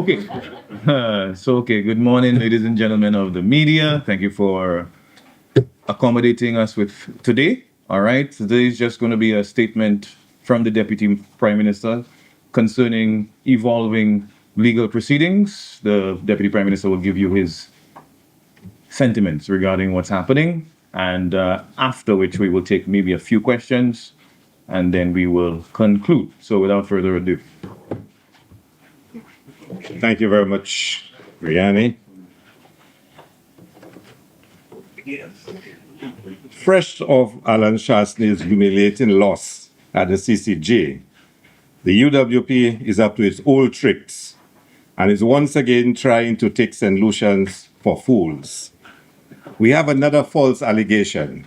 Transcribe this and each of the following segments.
Okay. Good morning, ladies and gentlemen of the media. Thank you for accommodating us with today. All right. Today is just going to be a statement from the Deputy Prime Minister concerning evolving legal proceedings. The Deputy Prime Minister will give you his sentiments regarding what's happening, and after which we will take maybe a few questions, and then we will conclude. So without further ado. Thank you very much, Riani. Fresh off Alan Chastain's humiliating loss at the CCJ, the UWP is up to its old tricks and is once again trying to take St. Lucians for fools. We have another false allegation,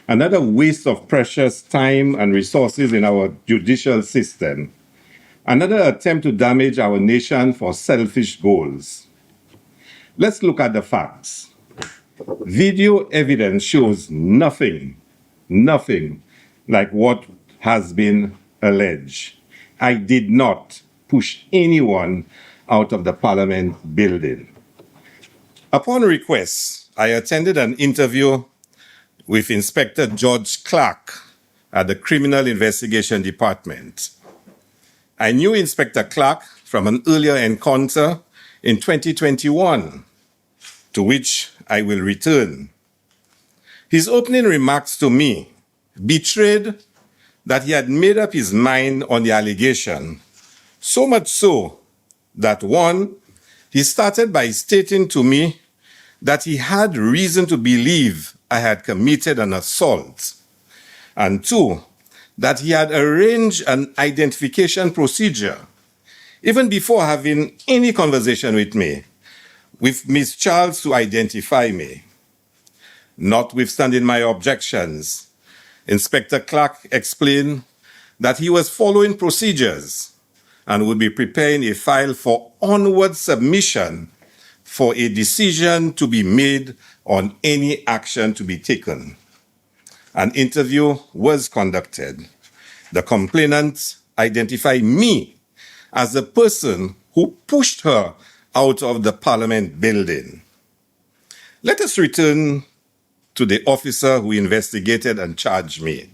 another waste of precious time and resources in our judicial system, another attempt to damage our nation for selfish goals. Let's look at the facts. Video evidence shows nothing like what has been alleged. I did not push anyone out of the Parliament building. Upon request, I attended an interview with Inspector George Clark at the Criminal Investigation Department. I knew Inspector Clark from an earlier encounter in 2021, to which I will return. His opening remarks to me betrayed that he had made up his mind on the allegation, so much so that one, he started by stating to me that he had reason to believe I had committed an assault, and two, that he had arranged an identification procedure, even before having any conversation with me, with Miss Charles to identify me. Notwithstanding my objections, Inspector Clark explained that he was following procedures and would be preparing a file for onward submission for a decision to be made on any action to be taken. An interview was conducted. The complainant identified me as the person who pushed her out of the Parliament building. Let us return to the officer who investigated and charged me.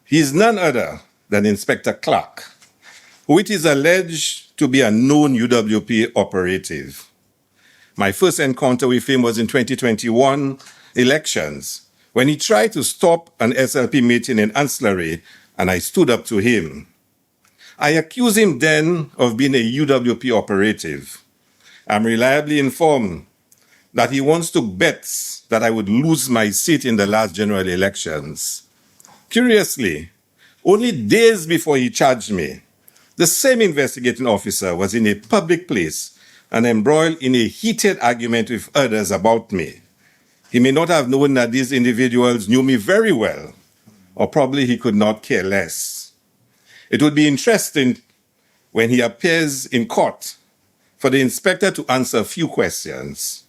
He is none other than Inspector Clark, who it is alleged to be a known UWP operative. My first encounter with him was in 2021 elections, when he tried to stop an SLP meeting in Ancillary, and I stood up to him. I accused him then of being a UWP operative. I'm reliably informed that he once took bets that I would lose my seat in the last general elections. Curiously, only days before he charged me, the same investigating officer was in a public place and embroiled in a heated argument with others about me. He may not have known that these individuals knew me very well, or probably he could not care less. It would be interesting when he appears in court for the inspector to answer a few questions.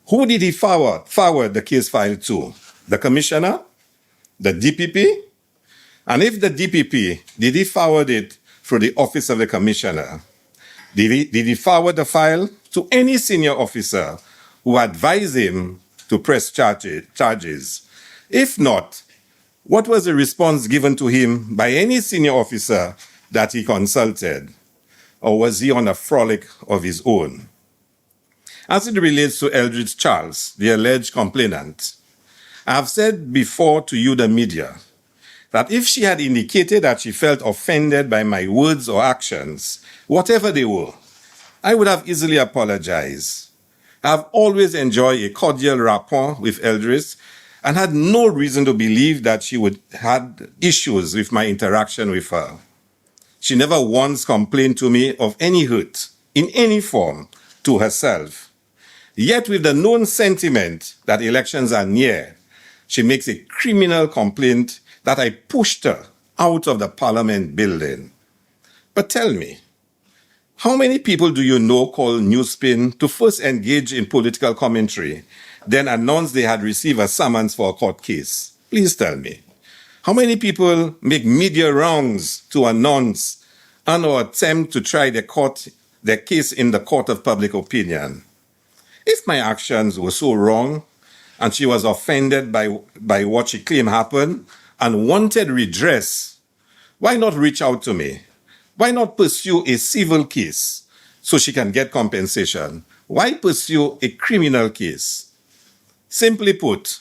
Who did he forward the case file to? The commissioner? The DPP? And if the DPP, did he forward it through the office of the commissioner? Did he forward the file to any senior officer who advised him to press charges? If not, what was the response given to him by any senior officer that he consulted? Or was he on a frolic of his own? As it relates to Eldridge Charles, the alleged complainant, I have said before to you, the media, that if she had indicated that she felt offended by my words or actions, whatever they were, I would have easily apologized. I have always enjoyed a cordial rapport with Eldridge and had no reason to believe that she would have issues with my interaction with her. She never once complained to me of any hurt, in any form, to herself. Yet with the known sentiment that elections are near, she makes a criminal complaint that I pushed her out of the Parliament building. But tell me, how many people do you know call Newspin to first engage in political commentary, then announce they had received a summons for a court case? Please tell me. How many people make media rounds to announce and or attempt to try the court their case in the court of public opinion. If my actions were so wrong and she was offended by what she claimed happened and wanted redress, why not reach out to me? Why not pursue a civil case so she can get compensation? Why pursue a criminal case? Simply put,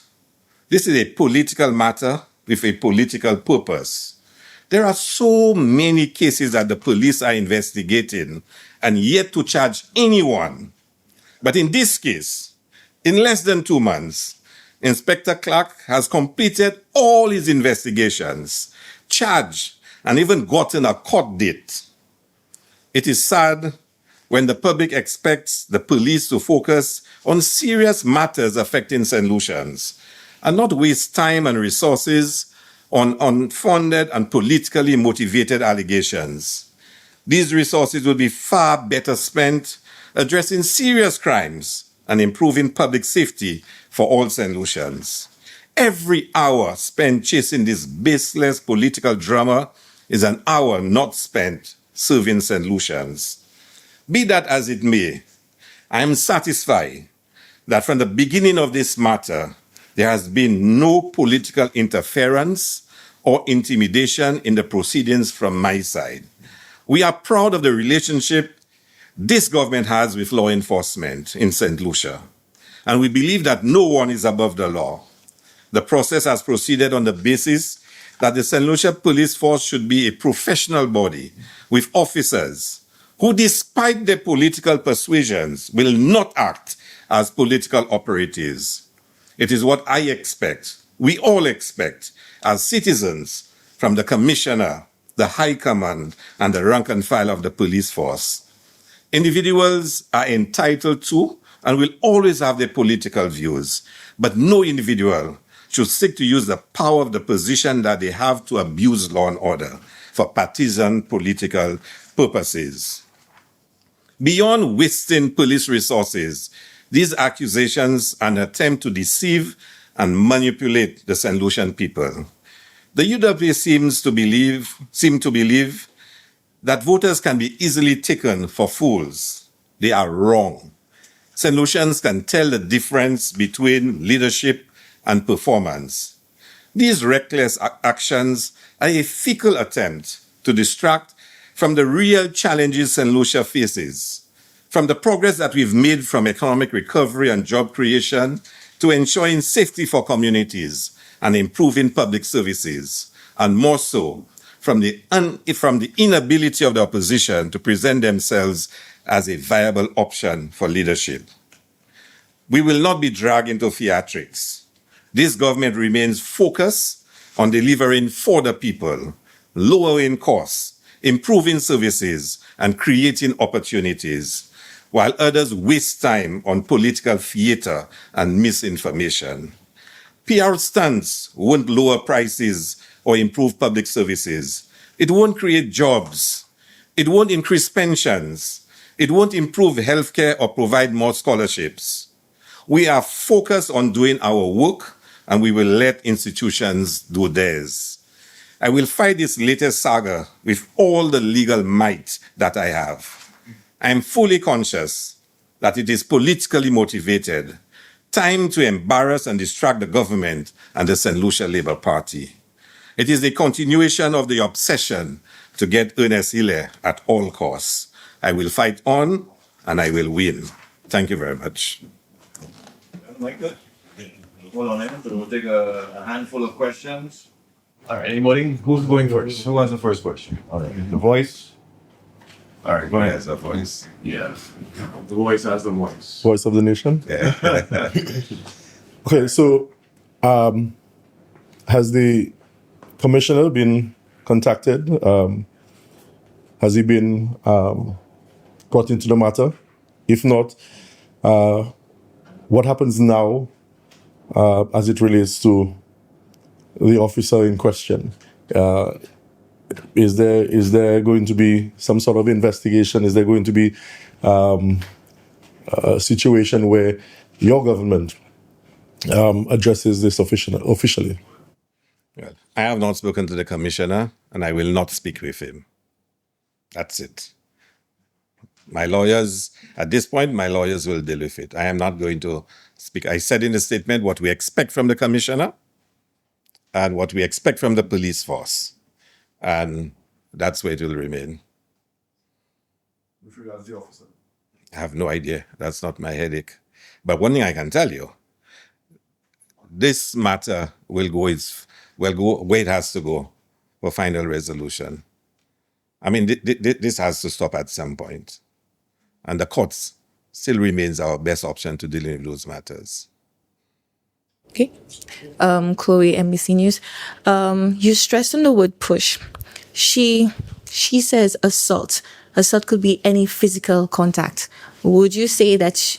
this is a political matter with a political purpose. There are so many cases that the police are investigating and yet to charge anyone. But in this case, in less than 2 months, Inspector Clark has completed all his investigations, charged, and even gotten a court date. It is sad when the public expects the police to focus on serious matters affecting St. Lucians and not waste time and resources on unfounded and politically motivated allegations. These resources would be far better spent addressing serious crimes and improving public safety for all St. Lucians. Every hour spent chasing this baseless political drama is an hour not spent serving St. Lucians. Be that as it may, I am satisfied that from the beginning of this matter, there has been no political interference or intimidation in the proceedings from my side. We are proud of the relationship this government has with law enforcement in St. Lucia, and we believe that no one is above the law. The process has proceeded on the basis that the St. Lucia Police Force should be a professional body with officers who, despite their political persuasions, will not act as political operatives. It is what I expect, we all expect, as citizens from the Commissioner, the High Command, and the rank and file of the police force. Individuals are entitled to and will always have their political views, but no individual should seek to use the power of the position that they have to abuse law and order for partisan political purposes. Beyond wasting police resources, these accusations are an attempt to deceive and manipulate the St. Lucian people. The UWP seem to believe that voters can be easily taken for fools. They are wrong. St. Lucians can tell the difference between leadership and performance. These reckless actions are a fickle attempt to distract from the real challenges St. Lucia faces, from the progress that we've made from economic recovery and job creation to ensuring safety for communities and improving public services, and more so, from the inability of the opposition to present themselves as a viable option for leadership. We will not be dragged into theatrics. This government remains focused on delivering for the people, lowering costs, improving services, and creating opportunities, while others waste time on political theater and misinformation. PR stunts won't lower prices or improve public services. It won't create jobs. It won't increase pensions. It won't improve healthcare or provide more scholarships. We are focused on doing our work, and we will let institutions do theirs. I will fight this latest saga with all the legal might that I have. I am fully conscious that it is politically motivated, time to embarrass and distract the government and the St. Lucia Labour Party. It is the continuation of the obsession to get Ernest Hilaire at all costs. I will fight on and I will win. Thank you very much. Like that? Hold on, we'll take a handful of questions. All right, anybody? Who's going first? Who has the first question? All right, the voice. All right, go ahead. Yes, the voice. Yeah, the voice has the voice. Voice of the nation. Yeah. Okay, so has the commissioner been contacted? Has he been brought into the matter? If not, what happens now as it relates to the officer in question? Is there going to be some sort of investigation? Is there going to be a situation where your government addresses this officially? Well, I have not spoken to the commissioner, and I will not speak with him. That's it. My lawyers, at this point, my lawyers will deal with it. I am not going to speak. I said in the statement what we expect from the commissioner and what we expect from the police force. And that's where it will remain. With regards to the officer. I have no idea. That's not my headache. But one thing I can tell you, this matter will go where it has to go for final resolution. I mean, this has to stop at some point. And the courts still remains our best option to deal with those matters. Okay. Chloe, NBC News. You stressed on the word push. She says assault. Assault could be any physical contact. Would you say that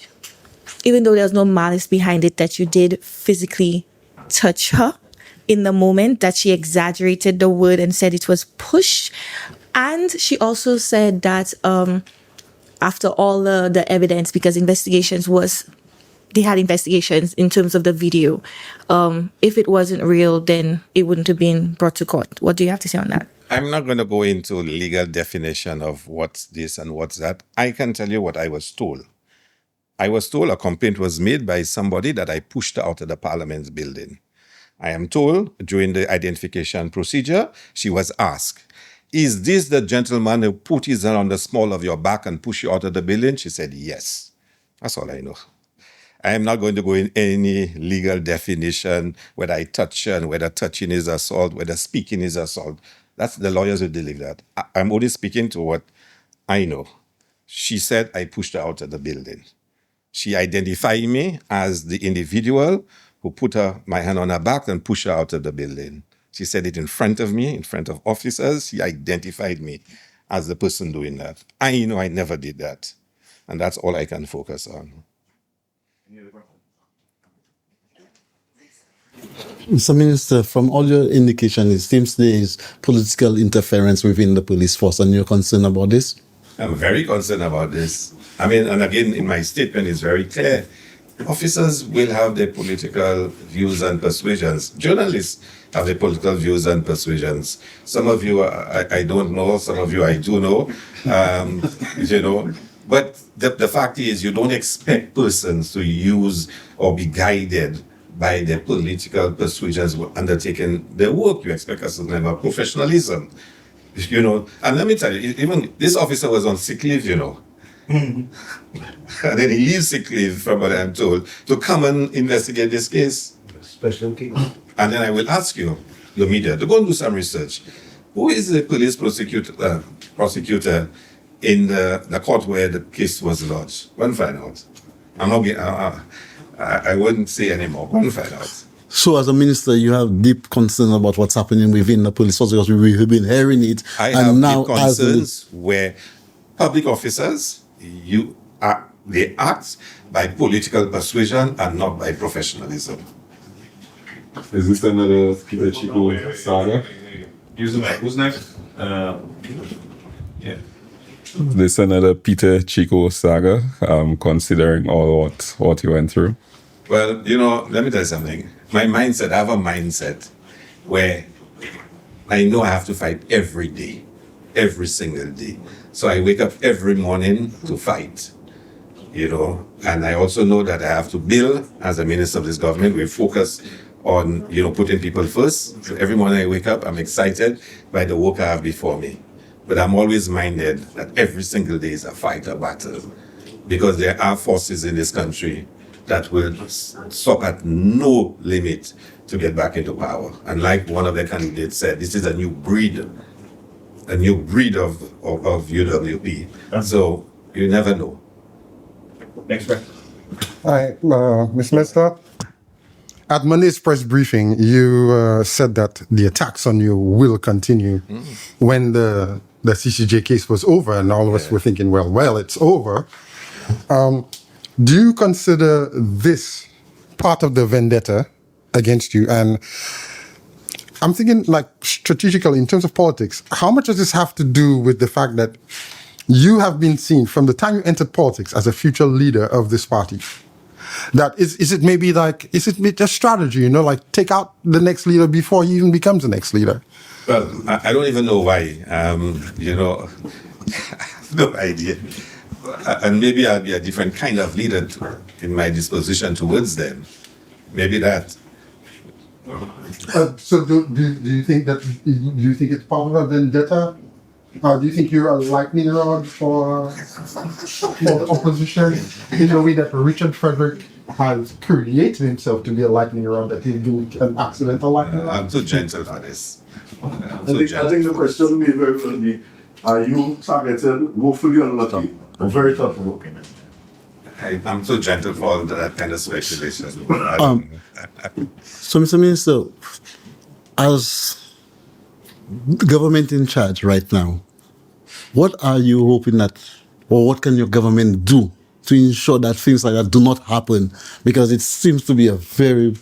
even though there's no malice behind it, that you did physically touch her in the moment, that she exaggerated the word and said it was push? And she also said that after all the evidence, because they had investigations in terms of the video. If it wasn't real, then it wouldn't have been brought to court. What do you have to say on that? I'm not going to go into legal definition of what's this and what's that. I can tell you what I was told. I was told a complaint was made by somebody that I pushed out of the Parliament's building. I am told during the identification procedure, she was asked, "Is this the gentleman who put his hand on the small of your back and pushed you out of the building?" She said, "Yes." That's all I know. I am not going to go in any legal definition, whether I touch her and whether touching is assault, whether speaking is assault. That's the lawyers who deal with that. I'm only speaking to what I know. She said I pushed her out of the building. She identified me as the individual who put my hand on her back and pushed her out of the building. She said it in front of me, in front of officers. She identified me as the person doing that. I know I never did that. And that's all I can focus on. Mr. Minister, from all your indication, it seems there is political interference within the police force, and you're concerned about this? I'm very concerned about this. I mean, and again, in my statement, it's very clear. Officers will have their political views and persuasions. Journalists have their political views and persuasions. Some of you I don't know, some of you I do know, you know. But the fact is, you don't expect persons to use or be guided by their political persuasions undertaking their work. You expect us to have professionalism, you know. And let me tell you, even this officer was on sick leave, you know. And then he leaves sick leave, from what I'm told, to come and investigate this case. Special case. And then I will ask you, the media, to go and do some research. Who is the police prosecutor in the court where the case was lodged? Go and find out. I'm not getting, I wouldn't say anymore. Go and find out. So, as a minister, you have deep concern about what's happening within the police force, because we've been hearing it. I have deep concerns where public officers, they act by political persuasion and not by professionalism. Is this another Peter Chico saga? Who's next? Yeah. This another Peter Chico saga, considering all what you went through? Well, you know, let me tell you something. My mindset, I have a mindset where I know I have to fight every day, every single day. So I wake up every morning to fight, you know, and I also know that I have to build, as a minister of this government, we focus on, you know, putting people first. So every morning I wake up, I'm excited by the work I have before me. But I'm always minded that every single day is a fight, a battle, because there are forces in this country that will stop at no limit to get back into power. And like one of the candidates said, this is a new breed of UWP. So you never know. Next one. Hi, Ms. Minister. At Monday's press briefing, you said that the attacks on you will continue when the CCJ case was over, and all of us were thinking, well, it's over. Do you consider this part of the vendetta against you? And I'm thinking, like, strategically, in terms of politics, how much does this have to do with the fact that you have been seen from the time you entered politics as a future leader of this party? That is it maybe like, is it a strategy, you know, like take out the next leader before he even becomes the next leader? Well, I don't even know why, you know, I have no idea. and maybe I'll be a different kind of leader in my disposition towards them. Maybe that. So do you think it's part of a vendetta? Do you think you're a lightning rod for the opposition in the way that Richard Frederick has created himself to be a lightning rod, that he'll do an accidental lightning rod? I'm too gentle for this. I think the question will be very funny. Are you targeted woefully unlucky or very thoughtful? I'm too gentle for that kind of speculation. So, Mr. Minister, as the government in charge right now, what are you hoping that, or what can your government do to ensure that things like that do not happen? Because it seems to be a very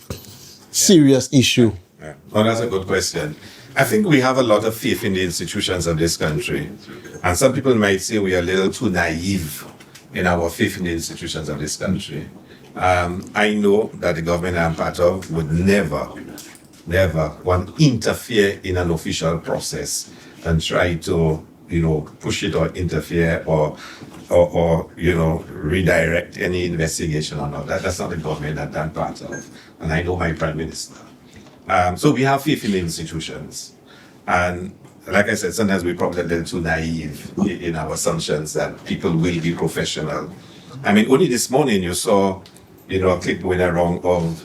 serious issue. Yeah. Oh, that's a good question. I think we have a lot of faith in the institutions of this country. And some people might say we are a little too naive in our faith in the institutions of this country. I know that the government I'm part of would never want to interfere in an official process and try to, push it or interfere or redirect any investigation or not. That's not the government that I'm part of. And I know my Prime Minister. So we have faith in the institutions. And like I said, sometimes we're probably a little too naive in our assumptions that people will be professional. I mean, only this morning you saw, a clip going around of,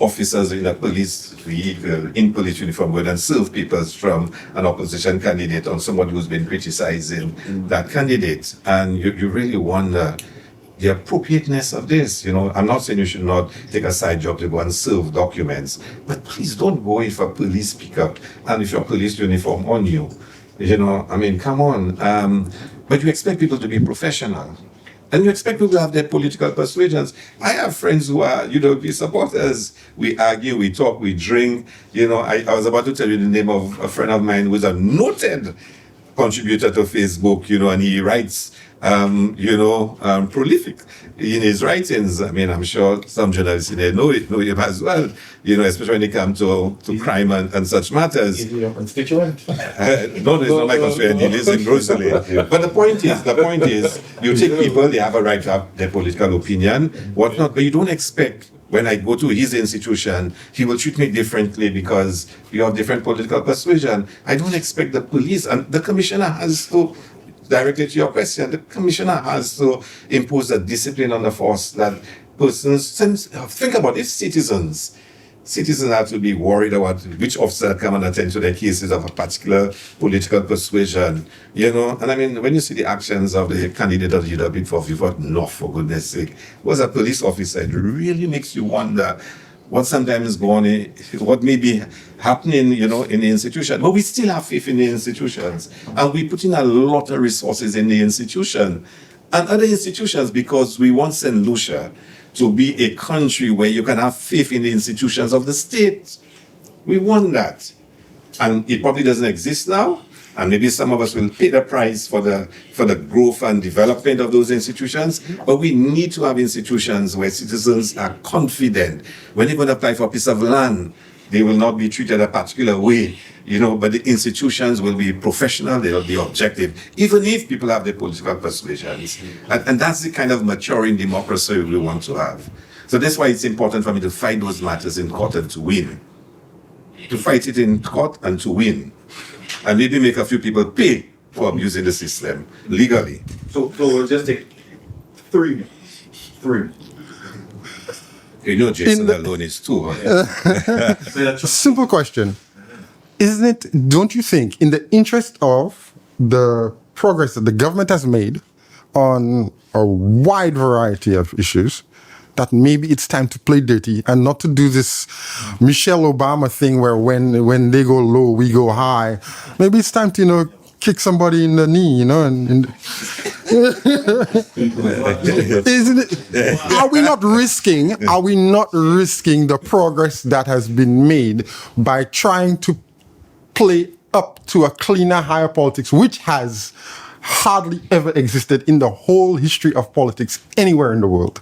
officers in a police vehicle, in police uniform, going and serve papers from an opposition candidate or someone who's been criticizing that candidate. And you really wonder the appropriateness of this. I'm not saying you should not take a side job to go and serve documents, but please don't go if a police pickup and if your police uniform on you. Come on. But you expect people to be professional. And you expect people to have their political persuasions. I have friends who are, UWP supporters. We argue, we talk, we drink. I was about to tell you the name of a friend of mine who is a noted contributor to Facebook, and he writes, prolific in his writings. I mean, I'm sure some journalists in there know him as well, especially when it comes to crime and such matters. Is he your constituent? No, he's not my constituent. He lives in Rosalie. But the point is, you take people, they have a right to have their political opinion, whatnot, but you don't expect when I go to his institution, he will treat me differently because you have different political persuasion. I don't expect the police, and the commissioner has to, directly to your question, the commissioner has to impose a discipline on the force that persons, think about it, citizens have to be worried about which officer come and attend to their cases of a particular political persuasion, And I mean, when you see the actions of the candidate of the UWP for Vivat North, for goodness sake, was a police officer, it really makes you wonder what sometimes going, what may be happening, in the institution. But we still have faith in the institutions, and we put in a lot of resources in the institution and other institutions because we want St. Lucia to be a country where you can have faith in the institutions of the state. We want that. And it probably doesn't exist now. And maybe some of us will pay the price for the growth and development of those institutions. But we need to have institutions where citizens are confident. When they're going to apply for a piece of land, they will not be treated a particular way, but the institutions will be professional, they will be objective, even if people have their political persuasions. And that's the kind of maturing democracy we want to have. So that's why it's important for me to fight those matters in court and to win. To fight it in court and to win. And maybe make a few people pay for abusing the system legally. So we'll just take three. Jason alone is two. Simple question. Don't you think, in the interest of the progress that the government has made on a wide variety of issues, that maybe it's time to play dirty and not to do this Michelle Obama thing where when they go low, we go high. Maybe it's time to, kick somebody in the knee, and isn't it? Are we not risking the progress that has been made by trying to play up to a cleaner, higher politics, which has hardly ever existed in the whole history of politics anywhere in the world?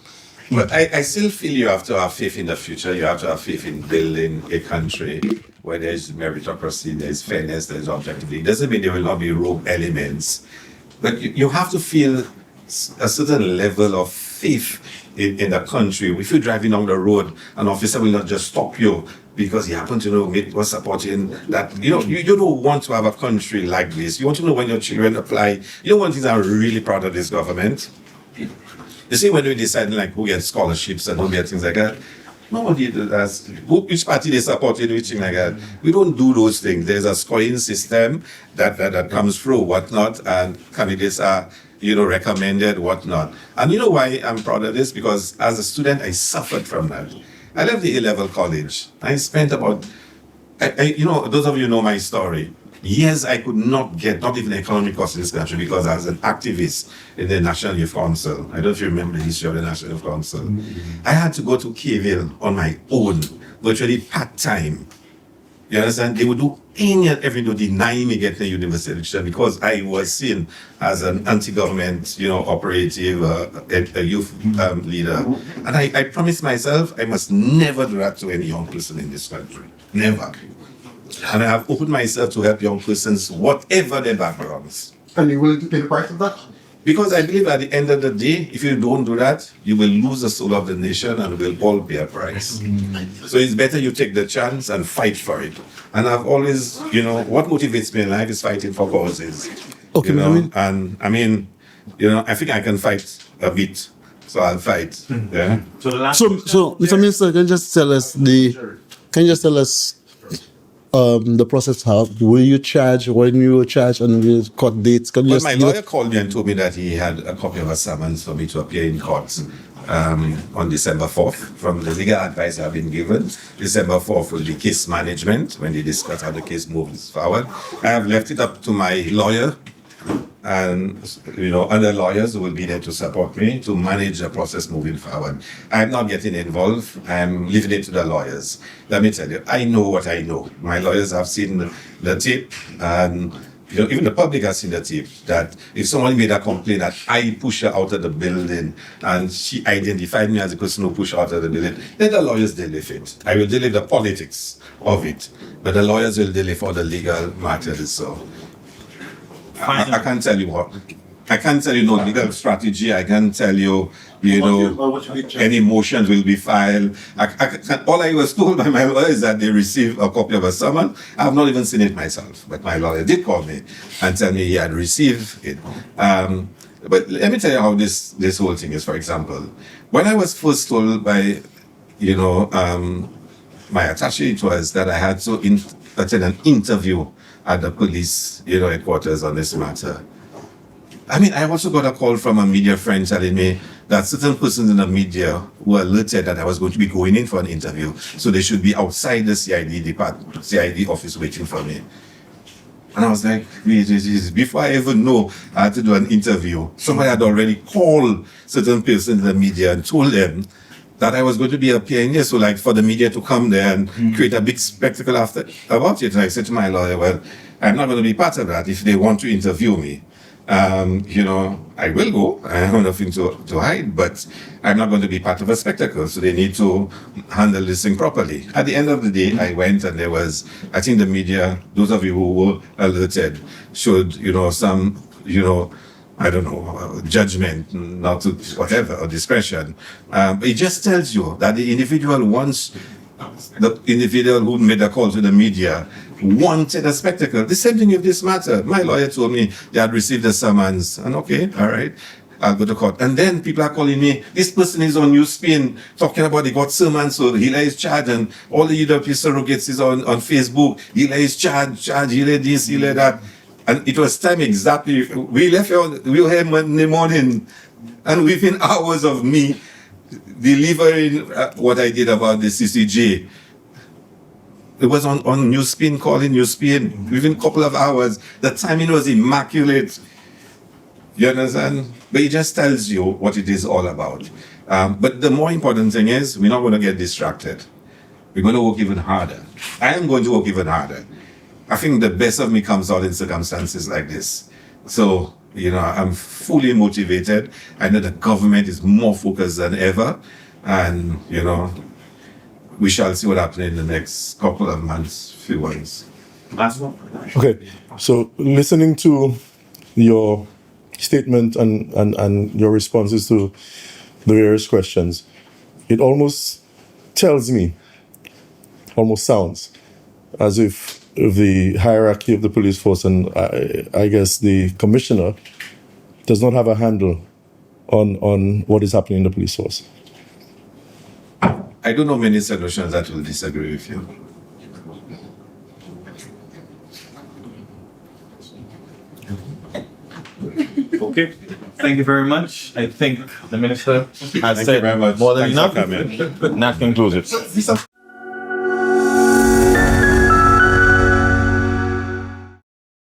But I still feel you have to have faith in the future. You have to have faith in building a country where there's meritocracy, there's fairness, there's objectivity. It doesn't mean there will not be rogue elements. But you have to feel a certain level of faith in the country. If you're driving down the road, an officer will not just stop you because he happen to know it was supporting that. You don't want to have a country like this. You want to know when your children apply. One thing I'm really proud of this government. You see, when we decide like who gets scholarships and who gets things like that, nobody does. Which party they supported, which thing like that. We don't do those things. There's a scoring system that comes through, whatnot, and candidates are recommended, whatnot. And you know why I'm proud of this? Because as a student, I suffered from that. I left the A-level college. I spent about, those of you know my story. Years I could not get, not even economic course in this country because I was an activist in the National Youth Council. I don't know if you remember the history of the National Youth Council. I had to go to K-Ville on my own, virtually part-time. You understand? They would do any and everything to deny me getting a university education because I was seen as an anti-government, operative, a youth leader. And I promised myself I must never do that to any young person in this country. Never. And I have opened myself to help young persons, whatever their backgrounds. And you willing to pay the price of that? Because I believe at the end of the day, if you don't do that, you will lose the soul of the nation and we'll all pay a price. So it's better you take the chance and fight for it. And I've always, what motivates me in life is fighting for causes. Okay, I think I can fight a bit. So I'll fight. Yeah. So, Mr. Minister, can you just tell us the process? How will you charge? When you will charge and will court dates? My lawyer called me and told me that he had a copy of a summons for me to appear in court on December 4th. From the legal advice I've been given, December 4th will be case management when they discuss how the case moves forward. I have left it up to my lawyer and other lawyers who will be there to support me to manage the process moving forward. I'm not getting involved. I'm leaving it to the lawyers. Let me tell you, I know what I know. My lawyers have seen the tape, and even the public has seen the tape, that if someone made a complaint that I pushed her out of the building and she identified me as the person who pushed her out of the building, then the lawyers deal with it. I will deal with the politics of it, but the lawyers will deal with all the legal matters. So I can't tell you what. I can't tell you no legal strategy. I can't tell you, any motions will be filed. All I was told by my lawyer is that they received a copy of a summons. I have not even seen it myself, but my lawyer did call me and tell me he had received it. But let me tell you how this whole thing is. For example, when I was first told by, my attaché, it was that I had to attend an interview at the police, headquarters on this matter. I also got a call from a media friend telling me that certain persons in the media were alerted that I was going to be going in for an interview, so they should be outside the CID office waiting for me. And I was like, before I even know I had to do an interview, somebody had already called certain persons in the media and told them that I was going to be appearing here, so like for the media to come there and create a big spectacle about it. And I said to my lawyer, well, I'm not going to be part of that if they want to interview me. I will go. I have nothing to hide, but I'm not going to be part of a spectacle. So they need to handle this thing properly. At the end of the day, I went and there was, I think the media, those of you who were alerted, showed, some, I don't know, judgment, not to whatever, or discretion. But it just tells you that the individual who made a call to the media wanted a spectacle. The same thing with this matter. My lawyer told me they had received a summons. And okay, all right, I'll go to court. And then people are calling me, this person is on Newsspin talking about they got summons, so Hilaire is charged, and all the UWP surrogates is on Facebook. Hilaire is charged, Hilaire this, Hilaire that. And it was time exactly. We were here Monday morning, and within hours of me delivering what I did about the CCJ, it was on Newsspin, calling Newsspin, within a couple of hours. The timing was immaculate. You understand? But it just tells you what it is all about. But the more important thing is, we're not going to get distracted. We're going to work even harder. I am going to work even harder. I think the best of me comes out in circumstances like this. So, I'm fully motivated. I know the government is more focused than ever. And, we shall see what happens in the next couple of months, few months. Okay, so listening to your statement and your responses to the various questions, it almost tells me, almost sounds, as if the hierarchy of the police force and I guess the commissioner does not have a handle on what is happening in the police force. I don't know many solutions that will disagree with you. Okay. Thank you very much. I think the minister has Thank you said very much. more than Thanks for enough. coming. That concludes it.